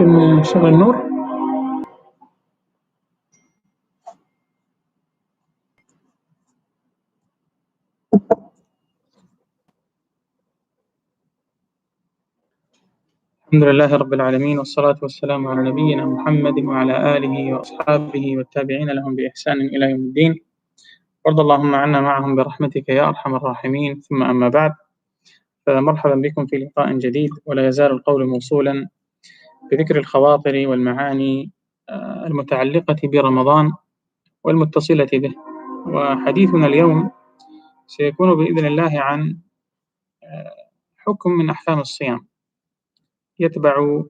ممكن نشغل النور؟ الحمد لله رب العالمين، والصلاة والسلام على نبينا محمد وعلى آله وأصحابه والتابعين لهم بإحسان إلى يوم الدين. وارض اللهم عنا معهم برحمتك يا أرحم الراحمين. ثم أما بعد، فمرحبا بكم في لقاء جديد، ولا يزال القول موصولا بذكر الخواطر والمعاني المتعلقة برمضان والمتصلة به. وحديثنا اليوم سيكون بإذن الله عن حكم من أحكام الصيام يتبع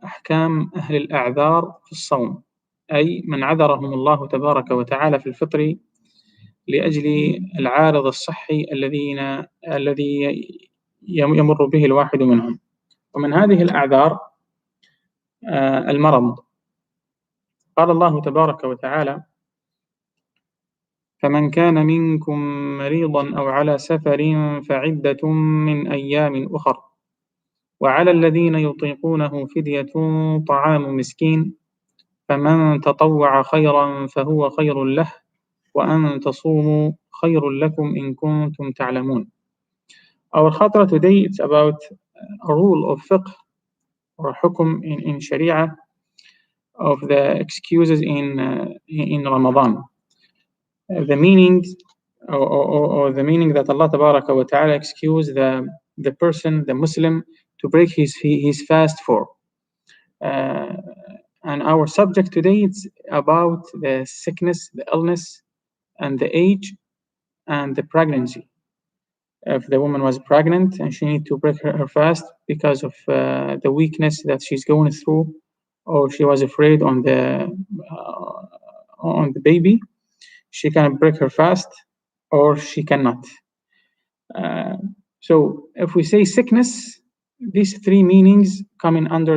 أحكام أهل الأعذار في الصوم، أي من عذرهم الله تبارك وتعالى في الفطر لأجل العارض الصحي الذي يمر به الواحد منهم. ومن هذه الأعذار المرض. قال الله تبارك وتعالى: فمن كان منكم مريضا أو على سفر فعدة من أيام أخر، وعلى الذين يطيقونه فدية طعام مسكين، فمن تطوع خيرا فهو خير له، وأن تصوموا خير لكم إن كنتم تعلمون. Our khatra today is about a rule of fiqh or حكم in Sharia of the excuses in Ramadan. The meaning or the meaning that Allah Tabaraka wa Ta'ala excuse the person, the Muslim, to break his fast for. And our subject today is about the sickness, the illness, and the age, and the pregnancy. If the woman was pregnant and she needs to break her fast because of the weakness that she's going through, or she was afraid on the baby, she can break her fast, or she cannot. So if we say sickness, these three meanings coming under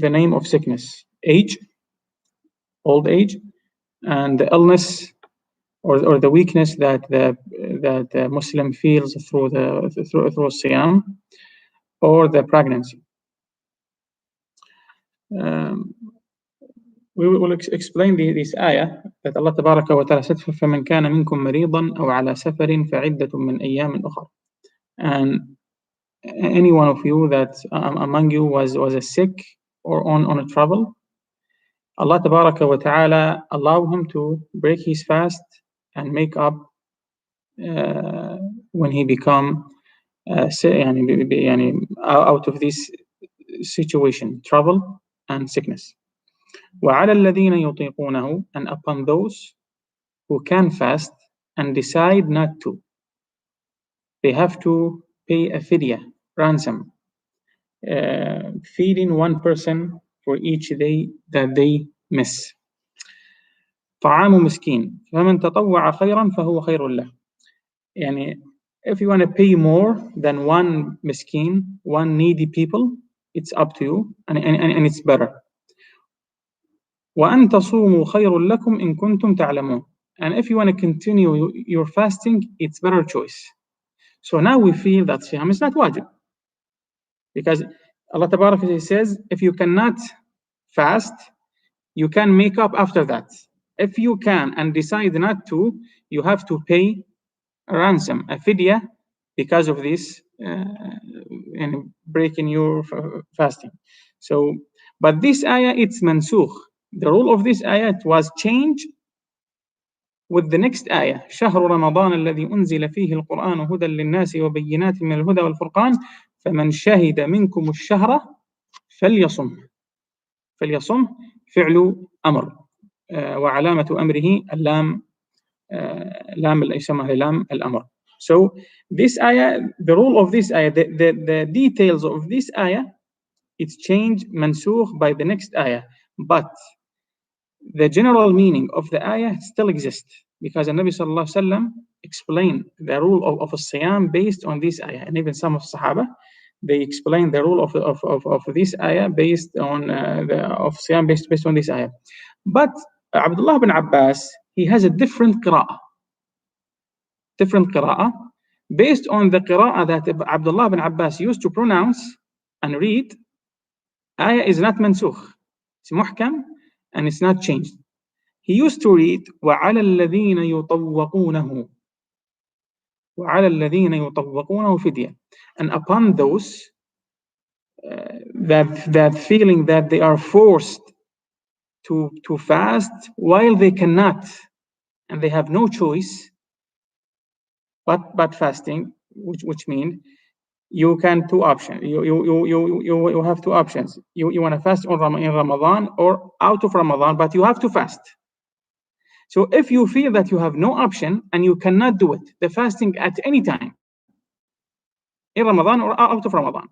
the name of sickness: age, old age, and the illness or the weakness that the Muslim feels through Siyam, or the pregnancy. We will explain this ayah that Allah Tabaraka wa Ta'ala said: فَمَنْ كَانَ مِنْكُمْ مَرِيضًا أَوْ عَلَى سَفَرٍ فَعِدَّةٌ مِنْ أَيَّامٍ أُخَرَ. And any one of you that among you was sick or on a travel, Allah Tabaraka wa Ta'ala allow him to break his fast and make up when he become out of this situation, trouble and sickness. وَعَلَى الَّذِينَ يُطِيقُونَهُ, and upon those who can fast and decide not to, they have to pay a fidya, ransom, feeding one person for each day that they miss. طعام مسكين فمن تطوع خيرا فهو خير له. يعني if you want to pay more than one miskin, one needy people, it's up to you, and it's better. وأن تصوموا خير لكم إن كنتم تعلمون. And if you want to continue your fasting, it's better choice. So now we feel that Siyam is not wajib, because Allah Tabaraka says if you cannot fast, you can make up after that. If you can and decide not to, you have to pay a ransom, a fidya, because of this and breaking your fasting. So, but this ayah, it's mansukh. The rule of this ayah was changed with the next ayah: شهر رمضان الذي أنزل فيه القرآن هدى للناس وبينات من الهدى والفرقان فمن شهد منكم الشهر فليصم. فليصم فعل أمر، وعلامة أمره اللام، لام يسمى لام الأمر. So this ayah, the rule of this ayah, the details of this ayah, it's changed, mansukh, by the next ayah, but the general meaning of the ayah still exists, because the Nabi Sallallahu Alaihi Wasallam explained the rule of Siyam based on this ayah, and even some of Sahaba, they explained the rule of this ayah based on of Siyam based on this ayah. But Abdullah bin Abbas, he has a different qira'ah. based on the qira'ah that Abdullah bin Abbas used to pronounce and read, ayah is not mansukh. It's muhkam and it's not changed. He used to read وَعَلَى الَّذِينَ يُطَوَّقُونَهُ وَعَلَى الَّذِينَ يُطَوَّقُونَهُ فِدْيَةٌ. And upon those that feeling that they are forced to fast while they cannot, and they have no choice but fasting, which means you can two options. You have two options. You want to fast in Ramadan or out of Ramadan, but you have to fast. So if you feel that you have no option and you cannot do it, the fasting at any time, in Ramadan or out of Ramadan.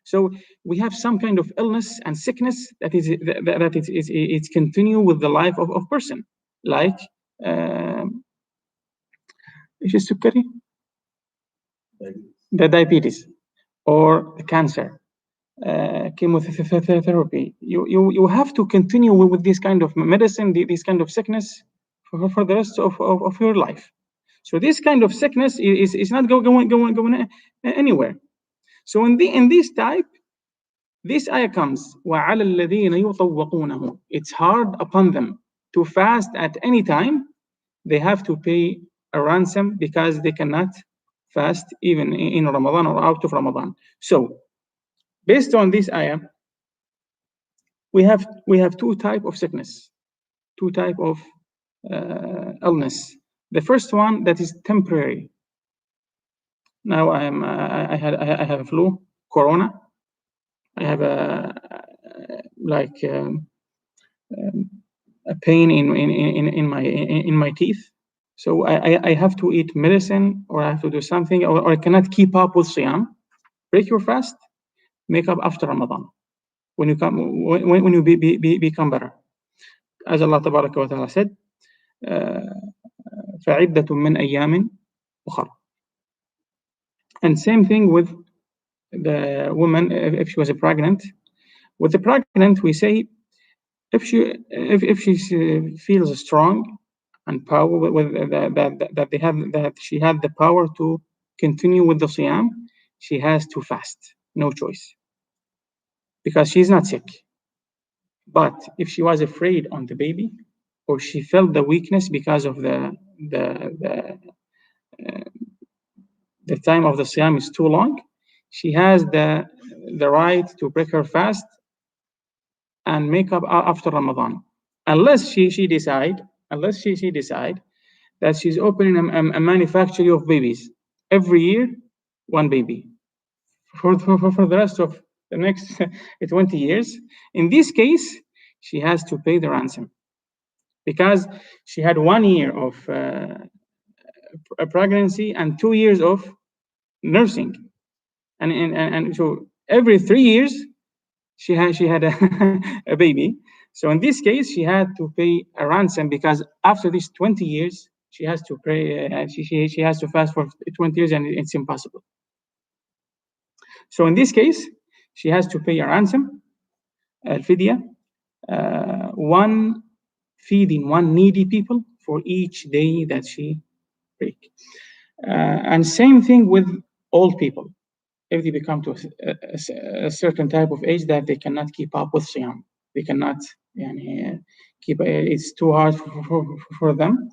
So we have some kind of illness and sickness that it's continue with the life of person, like the diabetes or the cancer, chemotherapy. You have to continue with this kind of medicine, this kind of sickness for the rest of your life. So this kind of sickness is not going anywhere. So in this type, this ayah comes, وَعَلَى الَّذِينَ يُطَوَّقُونَهُ. It's hard upon them to fast at any time. They have to pay a ransom because they cannot fast even in Ramadan or out of Ramadan. So based on this ayah, we have two type of sickness, two type of illness. The first one that is temporary. Now I have a flu, corona. I have a pain in my teeth. So I have to eat medicine, or I have to do something, or I cannot keep up with Siyam. Break your fast, make up after Ramadan. When you become better. As Allah Tabaraka wa Ta'ala said, فَعِدَّةٌ مِّنْ أَيَّامٍ أُخَرَ. And same thing with the woman, if she was pregnant. With the pregnant, we say, if she feels strong and power, that she had the power to continue with the Siyam, she has to fast, no choice, because she's not sick. But if she was afraid on the baby, or she felt the weakness because of the time of the Siyam is too long, she has the right to break her fast and make up after Ramadan, unless she decide that she's opening a manufacturing of babies every year, one baby for the rest of the next 20 years. In this case, she has to pay the ransom, because she had 1 year of a pregnancy and 2 years of nursing, and so every 3 years she had a baby. So in this case, she had to pay a ransom, because after these 20 years, she has to pray. She has to fast for 20 years, and it's impossible. So in this case, she has to pay a ransom, al-fidya, feeding one needy people for each day that she break. And same thing with old people. If they become to a certain type of age that they cannot keep up with Siyam, they cannot keep, it's too hard for them.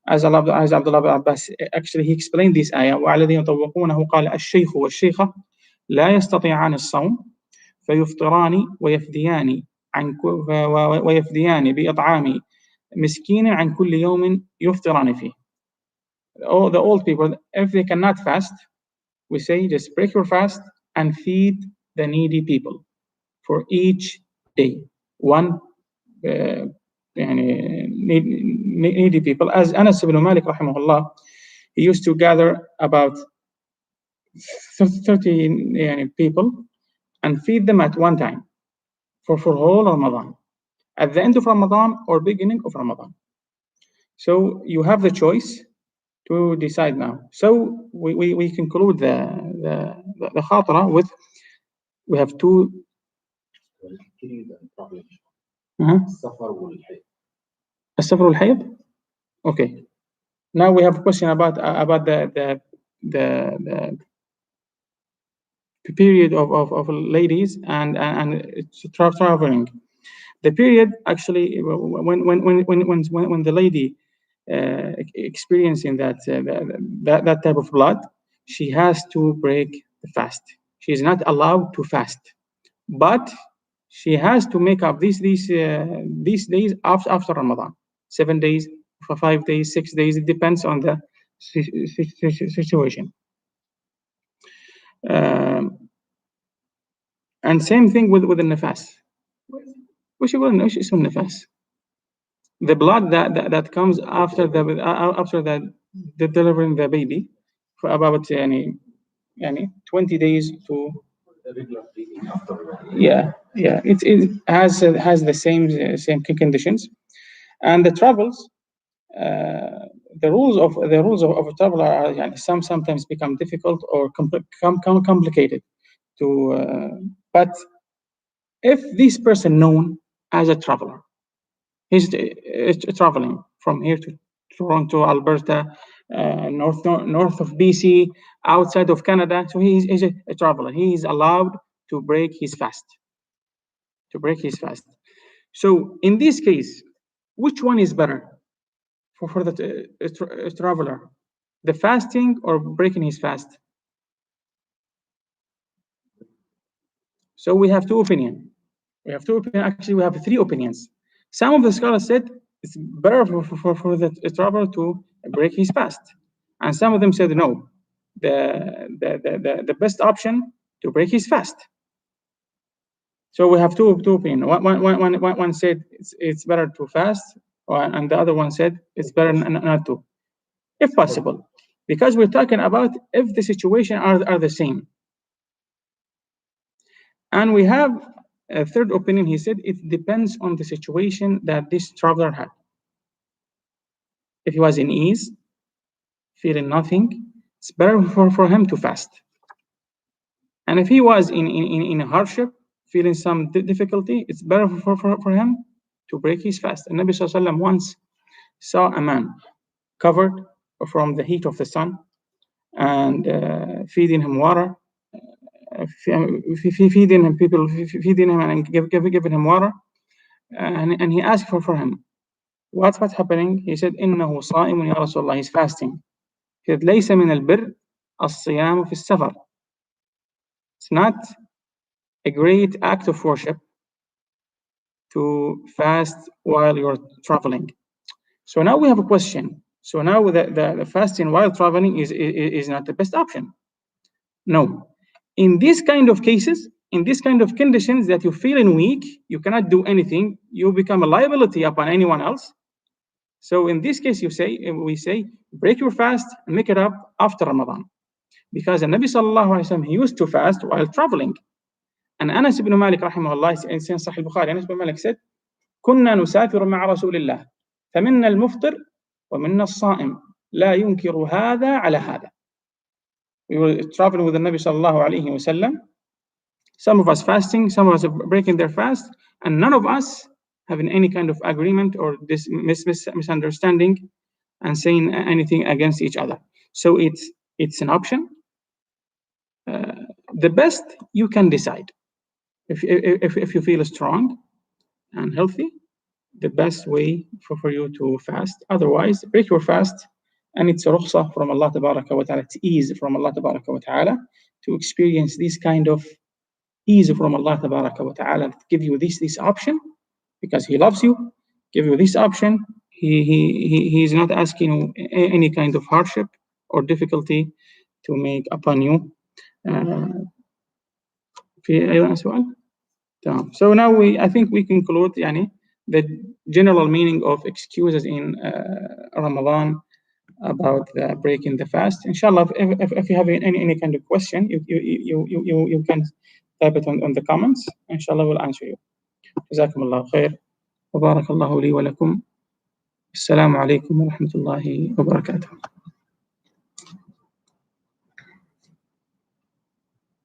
As Abdullah bin Abbas, actually he explained this ayah, وَعَلَى يُطَوَّقُونَهُ قَالَ الشَّيْخُ وَالشَّيْخَةُ لَا يَسْتَطِيعَانِ الصَّوْمَ فيفطران ويفديان بإطعام مسكين عن كل يوم يفطران فيه. All the old people, if they cannot fast, we say just break your fast and feed the needy people for each day. One needy people. As Anas ibn Malik rahimahullah, he used to gather about 30 people and feed them at one time for whole Ramadan, at the end of Ramadan or beginning of Ramadan. So you have the choice to decide now. So we conclude the khatara with, we have two. السفر والحيض. Okay. Now we have a question about the the period of ladies and traveling. The period actually when the lady experiencing that type of blood, she has to break the fast. She is not allowed to fast, but she has to make up these days after Ramadan, 7 days, for 5 days, 6 days. It depends on the situation. And same thing with the nifas. وش يقول ايش اسم النفاس؟ The blood that comes after the delivering the baby for about يعني 20 days to it has the same conditions. And the travels, the rules of travel are sometimes become difficult or complicated to but if this person known as a traveler, he's traveling from here to Toronto, Alberta, north of BC, outside of Canada, so he's a traveler. He is allowed to break his fast. So in this case, which one is better for the traveler, the fasting or breaking his fast? So we have two opinions. Actually, we have three opinions. Some of the scholars said it's better for the traveler to break his fast, and some of them said no, the best option to break his fast. So we have two opinions. One said it's better to fast, and the other one said it's better not to, if possible, because we're talking about if the situation are the same. And we have a third opinion. He said it depends on the situation that this traveler had. If he was in ease, feeling nothing, it's better for him to fast. And if he was in a hardship, feeling some difficulty, it's better for him to break his fast. And Nabi Sallallahu Alaihi Wasallam once saw a man covered from the heat of the sun and feeding him water, feeding him and giving him water, and he asked for him, what's happening? He said, إنه صائم يا رسول الله. He's fasting. He said, ليس من البر الصيام في السفر. It's not a great act of worship to fast while you're traveling. So now we have a question. So now the fasting while traveling is not the best option. No. In this kind of cases, in this kind of conditions that you're feeling weak, you cannot do anything, you become a liability upon anyone else. So in this case, we say, break your fast and make it up after Ramadan. Because the Nabi Sallallahu Alaihi Wasallam, he used to fast while traveling. And Anas ibn Malik rahimahullah in Sahih al-Bukhari, Anas ibn Malik said, كنا نسافر مع رسول الله فمنا المفطر ومنا الصائم لا ينكر هذا على هذا. We were traveling with the Nabi Sallallahu Alaihi Wasallam. Some of us fasting, some of us breaking their fast, and none of us having any kind of agreement or this misunderstanding and saying anything against each other. So it's an option. The best you can decide. If you feel strong and healthy, the best way for you to fast. Otherwise, break your fast, and it's a rukhsah from Allah Tabaraka wa Ta'ala. It's ease from Allah Tabaraka wa Ta'ala to experience this kind of ease from Allah Tabaraka wa Ta'ala, give you this option because He loves you, give you this option. He is not asking you any kind of hardship or difficulty to make upon you. في أي سؤال؟ تمام. So now I think we conclude the general meaning of excuses in Ramadan about breaking the fast. Inshallah, if you have any kind of question, you can type it on the comments. Inshallah, we'll answer you. جزاكم الله خير وبارك الله لي ولكم. السلام عليكم ورحمة الله وبركاته.